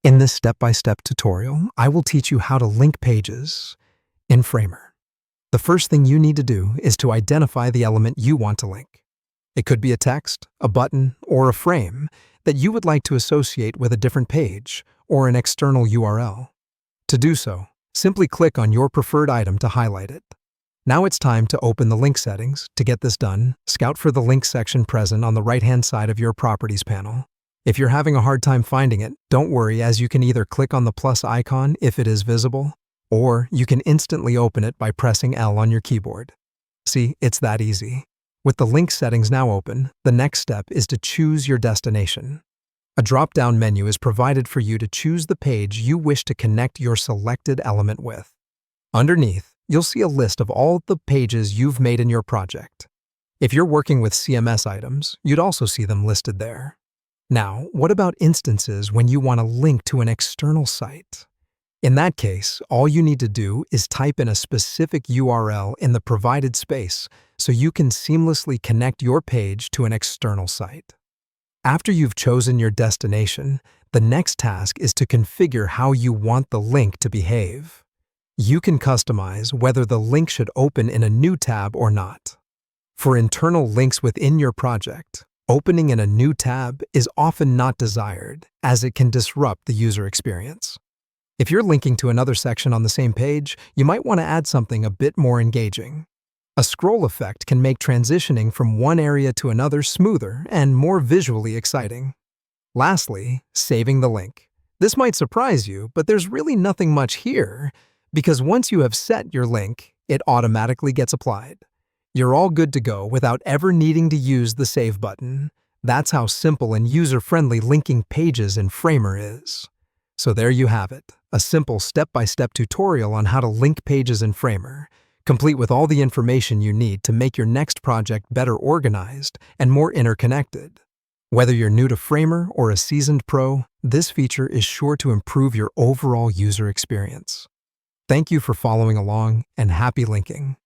In this step-by-step tutorial, I will teach you how to link pages in Framer. The first thing you need to do is to identify the element you want to link. It could be a text, a button, or a frame that you would like to associate with a different page or an external URL. To do so, simply click on your preferred item to highlight it. Now it's time to open the link settings. To get this done, scout for the link section present on the right-hand side of your Properties panel. If you're having a hard time finding it, don't worry, as you can either click on the plus icon if it is visible, or you can instantly open it by pressing L on your keyboard. See, it's that easy. With the link settings now open, the next step is to choose your destination. A drop-down menu is provided for you to choose the page you wish to connect your selected element with. Underneath, you'll see a list of all the pages you've made in your project. If you're working with CMS items, you'd also see them listed there. Now, what about instances when you want to link to an external site? In that case, all you need to do is type in a specific URL in the provided space so you can seamlessly connect your page to an external site. After you've chosen your destination, the next task is to configure how you want the link to behave. You can customize whether the link should open in a new tab or not. For internal links within your project, opening in a new tab is often not desired, as it can disrupt the user experience. If you're linking to another section on the same page, you might want to add something a bit more engaging. A scroll effect can make transitioning from one area to another smoother and more visually exciting. Lastly, saving the link. This might surprise you, but there's really nothing much here, because once you have set your link, it automatically gets applied. You're all good to go without ever needing to use the Save button. That's how simple and user-friendly linking pages in Framer is. So there you have it, a simple step-by-step tutorial on how to link pages in Framer, complete with all the information you need to make your next project better organized and more interconnected. Whether you're new to Framer or a seasoned pro, this feature is sure to improve your overall user experience. Thank you for following along, and happy linking.